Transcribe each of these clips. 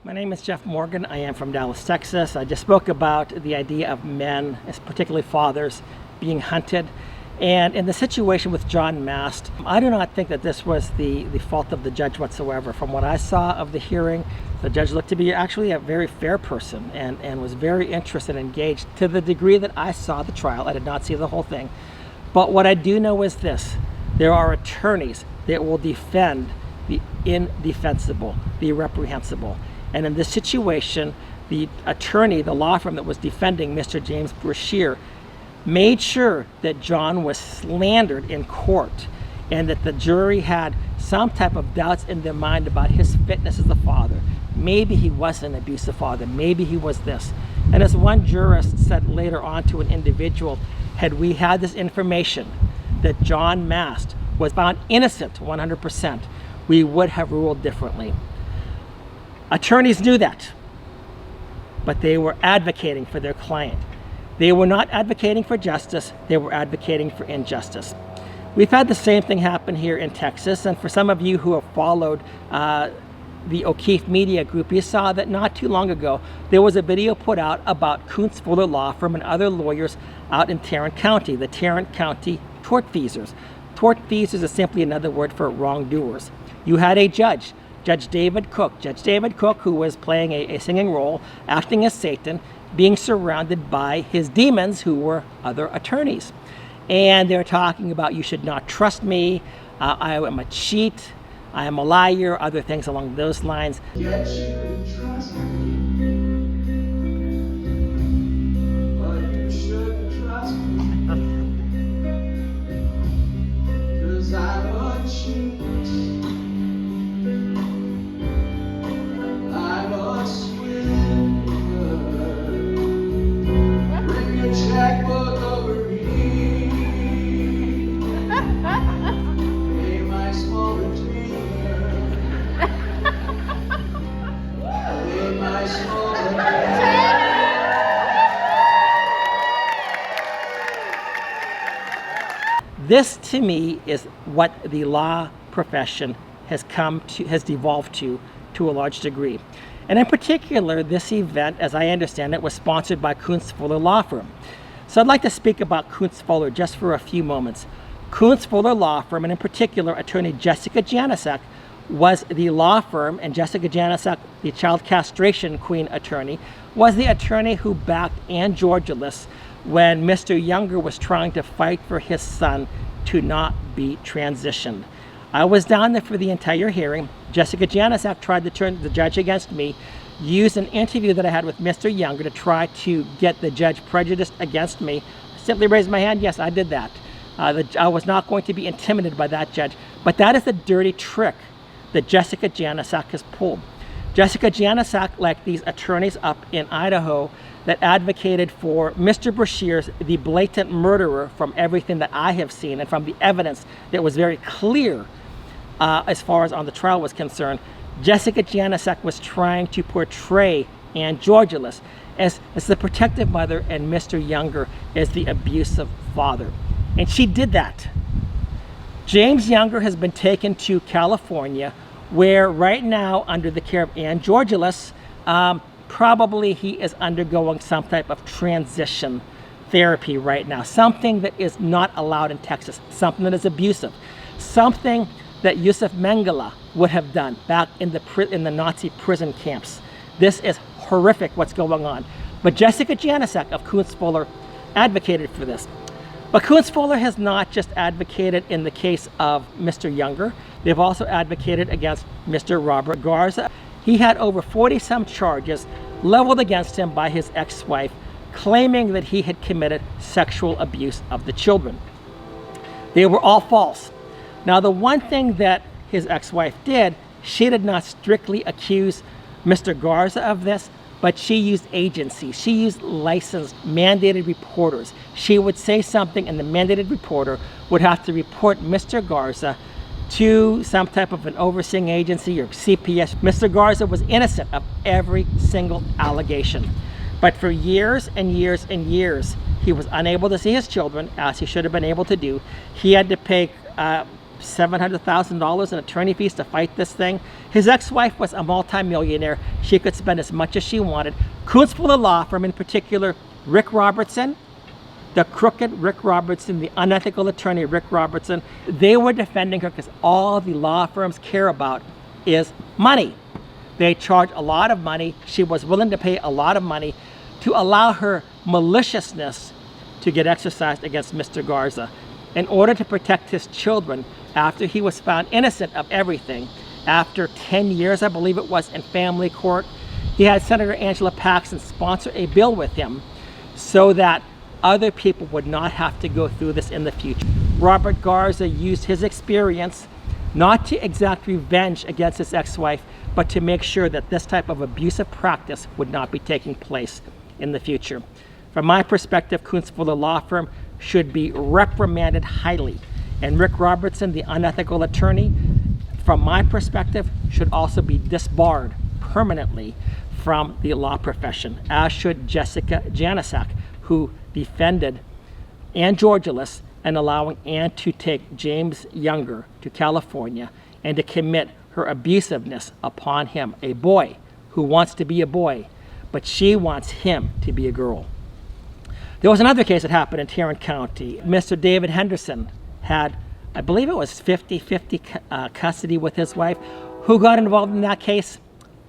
My name is Jeff Morgan. I am from Dallas, Texas. I just spoke about the idea of men, particularly fathers, being hunted. And in the situation with John Mast, I do not think that this was the fault of the judge whatsoever. From what I saw of the hearing, the judge looked to be actually a very fair person and was very interested and engaged to the degree that I saw the trial. I did not see the whole thing. But what I do know is this: there are attorneys that will defend the indefensible, the reprehensible. And in this situation, the attorney, the law firm that was defending Mr. James Brashear, made sure that John was slandered in court and that the jury had some type of doubts in their mind about his fitness as a father. Maybe he was an abusive father, maybe he was this. And as one jurist said later on to an individual, had we had this information that John Mast was found innocent 100%, we would have ruled differently. Attorneys knew that, but they were advocating for their client. They were not advocating for justice, they were advocating for injustice. We've had the same thing happen here in Texas, and for some of you who have followed the O'Keefe Media Group, you saw that not too long ago, there was a video put out about Kuntz Fuller Law Firm and other lawyers out in Tarrant County, the Tarrant County tortfeasors. Tortfeasors is simply another word for wrongdoers. You had a judge, Judge David Cook, who was playing a singing role, acting as Satan, being surrounded by his demons who were other attorneys. And they're talking about, you should not trust me, I am a cheat, I am a liar, other things along those lines. Yet you trust me, but you shouldn't trust me, 'cause I'm a cheat. I'm a swindler. Bring your checkbook over me. Pay my small retainer. Pay my small retainer. This to me is what the law profession has devolved to a large degree. And in particular, this event, as I understand it, was sponsored by Kuntz Fuller Law Firm. So I'd like to speak about Kuntz Fuller just for a few moments. Kuntz Fuller Law Firm, and in particular, attorney Jessica Janicek, was the law firm, and Jessica Janicek, the child castration queen attorney, was the attorney who backed Ann Georgelis when Mr. Younger was trying to fight for his son to not be transitioned. I was down there for the entire hearing. Jessica Janicek tried to turn the judge against me, used an interview that I had with Mr. Younger to try to get the judge prejudiced against me. Simply raised my hand, yes, I did that. I was not going to be intimidated by that judge. But that is the dirty trick that Jessica Janicek has pulled. Jessica Janicek, like these attorneys up in Idaho that advocated for Mr. Brashear's, the blatant murderer, from everything that I have seen and from the evidence that was very clear as far as on the trial was concerned, Jessica Janicek was trying to portray Ann Georgelis as the protective mother and Mr. Younger as the abusive father. And she did that. James Younger has been taken to California, where right now, under the care of Ann Georgelis, probably he is undergoing some type of transition therapy right now. Something that is not allowed in Texas, something that is abusive, something that Yusuf Mengele would have done back in the Nazi prison camps. This is horrific what's going on. But Jessica Janicek of Kuntz Fuller advocated for this. But Kuntz Fuller has not just advocated in the case of Mr. Younger. They've also advocated against Mr. Robert Garza. He had over 40-some charges leveled against him by his ex-wife, claiming that he had committed sexual abuse of the children. They were all false. Now, the one thing that his ex-wife did, she did not strictly accuse Mr. Garza of this, but she used agencies. She used licensed, mandated reporters. She would say something, and the mandated reporter would have to report Mr. Garza to some type of an overseeing agency or CPS. Mr. Garza was innocent of every single allegation. But for years and years and years, he was unable to see his children, as he should have been able to do. He had to pay $700,000 in attorney fees to fight this thing. His ex-wife was a multi-millionaire. She could spend as much as she wanted. Koonsvoller law firm, in particular, Rick Robertson, the crooked Rick Robertson, the unethical attorney Rick Robertson, they were defending her because all the law firms care about is money. They charge a lot of money. She was willing to pay a lot of money to allow her maliciousness to get exercised against Mr. Garza in order to protect his children after he was found innocent of everything. After 10 years, I believe it was, in family court, he had Senator Angela Paxson sponsor a bill with him so that other people would not have to go through this in the future. Robert Garza used his experience not to exact revenge against his ex-wife, but to make sure that this type of abusive practice would not be taking place in the future. From my perspective, Koonsvoller law firm should be reprimanded highly. And Rick Robertson, the unethical attorney, from my perspective, should also be disbarred permanently from the law profession, as should Jessica Janasak, who defended Ann Georgelis and allowing Ann to take James Younger to California and to commit her abusiveness upon him, a boy who wants to be a boy, but she wants him to be a girl. There was another case that happened in Tarrant County. Mr. David Henderson had, I believe it was 50-50 custody with his wife. Who got involved in that case?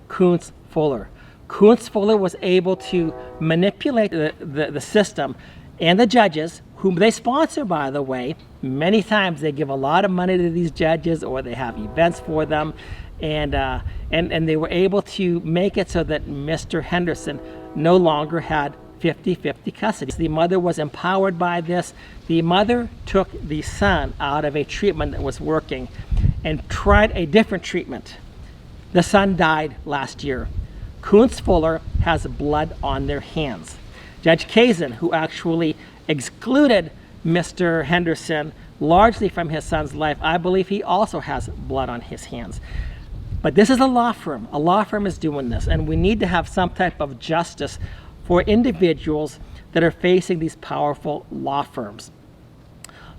Koonsvoller. Koonsvoller was able to manipulate the system and the judges, whom they sponsor, by the way. Many times they give a lot of money to these judges, or they have events for them, and they were able to make it so that Mr. Henderson no longer had 50-50 custody. The mother was empowered by this. The mother took the son out of a treatment that was working and tried a different treatment. The son died last year. Koonsvoller has blood on their hands. Judge Kazin, who actually excluded Mr. Henderson largely from his son's life, I believe he also has blood on his hands. But this is a law firm. A law firm is doing this, and we need to have some type of justice for individuals that are facing these powerful law firms.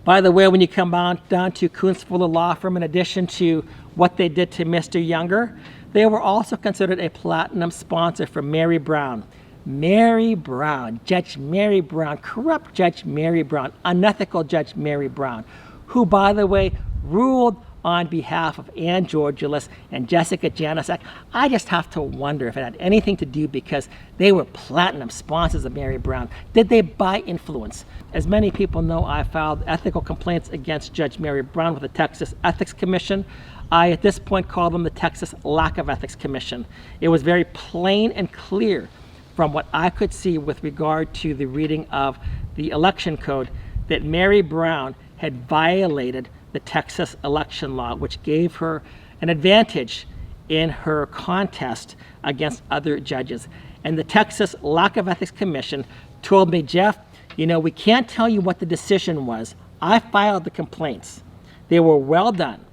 By the way, when you come down to Koonsvoller law firm, in addition to what they did to Mr. Younger, they were also considered a platinum sponsor for Mary Brown. Mary Brown, Judge Mary Brown, corrupt Judge Mary Brown, unethical Judge Mary Brown, who, by the way, ruled on behalf of Ann Georgelis and Jessica Janasak. I just have to wonder if it had anything to do because they were platinum sponsors of Mary Brown. Did they buy influence? As many people know, I filed ethical complaints against Judge Mary Brown with the Texas Ethics Commission. I, at this point, call them the Texas Lack of Ethics Commission. It was very plain and clear from what I could see with regard to the reading of the election code that Mary Brown had violated the Texas election law, which gave her an advantage in her contest against other judges. And the Texas Lack of Ethics Commission told me, Jeff, you know, we can't tell you what the decision was. I filed the complaints. They were well done.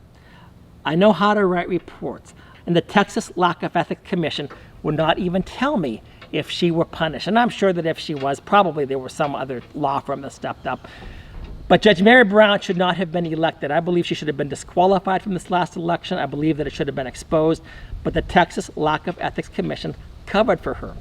I know how to write reports. And the Texas Lack of Ethics Commission would not even tell me if she were punished. And I'm sure that if she was, probably there was some other law firm that stepped up. But Judge Mary Brown should not have been elected. I believe she should have been disqualified from this last election. I believe that it should have been exposed. But the Texas Lack of Ethics Commission covered for her.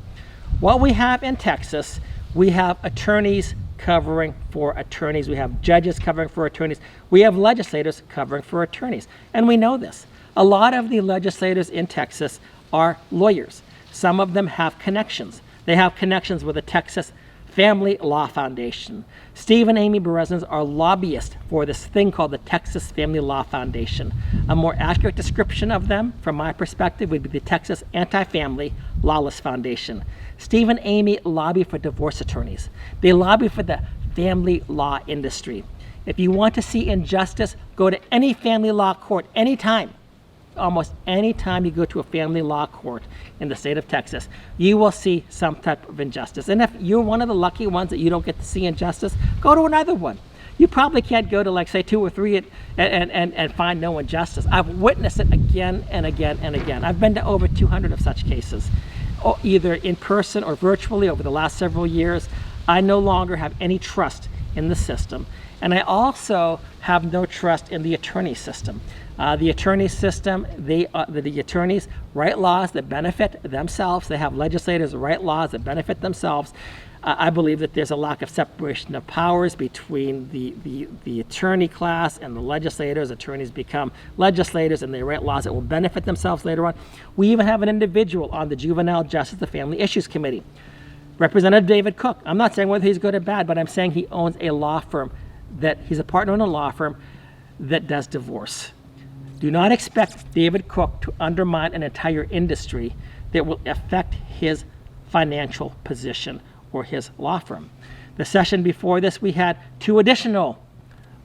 What we have in Texas, we have attorneys covering for attorneys. We have judges covering for attorneys. We have legislators covering for attorneys. And we know this. A lot of the legislators in Texas are lawyers. Some of them have connections. They have connections with the Texas Family Law Foundation. Steve and Amy Berezins are lobbyists for this thing called the Texas Family Law Foundation. A more accurate description of them, from my perspective, would be the Texas Anti-Family Lawless Foundation. Steve and Amy lobby for divorce attorneys. They lobby for the family law industry. If you want to see injustice, go to any family law court anytime. Almost any time you go to a family law court in the state of Texas, you will see some type of injustice. And if you're one of the lucky ones that you don't get to see injustice, go to another one. You probably can't go to, like, say, 2 or 3 and find no injustice. I've witnessed it again and again and again. I've been to over 200 of such cases, either in person or virtually over the last several years. I no longer have any trust in the system. And I also have no trust in the attorney system. The attorney system, the attorneys write laws that benefit themselves. They have legislators write laws that benefit themselves. I believe that there's a lack of separation of powers between the attorney class and the legislators. Attorneys become legislators and they write laws that will benefit themselves later on. We even have an individual on the Juvenile Justice and Family Issues Committee, Representative David Cook. I'm not saying whether he's good or bad, but I'm saying he owns a law firm, that he's a partner in a law firm that does divorce. Do not expect David Cook to undermine an entire industry that will affect his financial position or his law firm. The session before this, we had 2 additional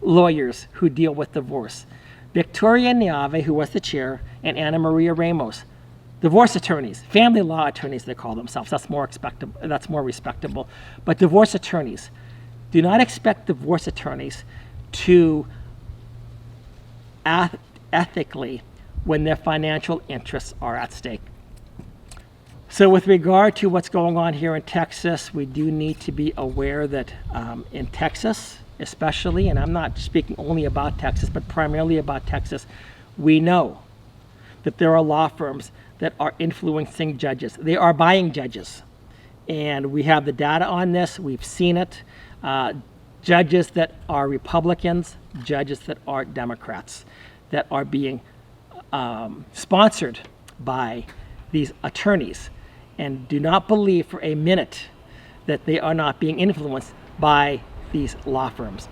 lawyers who deal with divorce. Victoria Niave, who was the chair, and Anna Maria Ramos. Divorce attorneys, family law attorneys they call themselves. That's more respectable. But divorce attorneys, do not expect divorce attorneys to act ethically when their financial interests are at stake. So with regard to what's going on here in Texas, we do need to be aware that in Texas especially, and I'm not speaking only about Texas, but primarily about Texas, we know that there are law firms that are influencing judges. They are buying judges. And we have the data on this. We've seen it. Judges that are Republicans, judges that are Democrats, that are being sponsored by these attorneys. And do not believe for a minute that they are not being influenced by these law firms.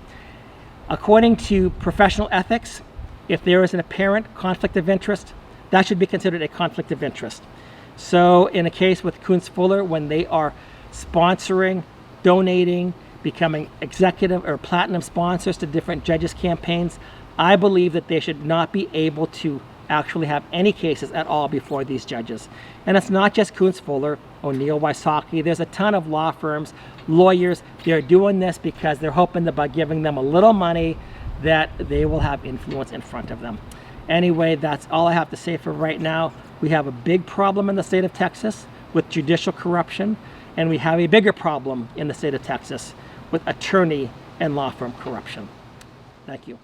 According to professional ethics, if there is an apparent conflict of interest, that should be considered a conflict of interest. So in a case with Kuntz Fuller, when they are sponsoring, donating, becoming executive or platinum sponsors to different judges' campaigns, I believe that they should not be able to actually have any cases at all before these judges. And it's not just Kuntz Fuller, O'Neill, Wysocki. There's a ton of law firms, lawyers. They're doing this because they're hoping that by giving them a little money that they will have influence in front of them. Anyway, that's all I have to say for right now. We have a big problem in the state of Texas with judicial corruption, and we have a bigger problem in the state of Texas with attorney and law firm corruption. Thank you.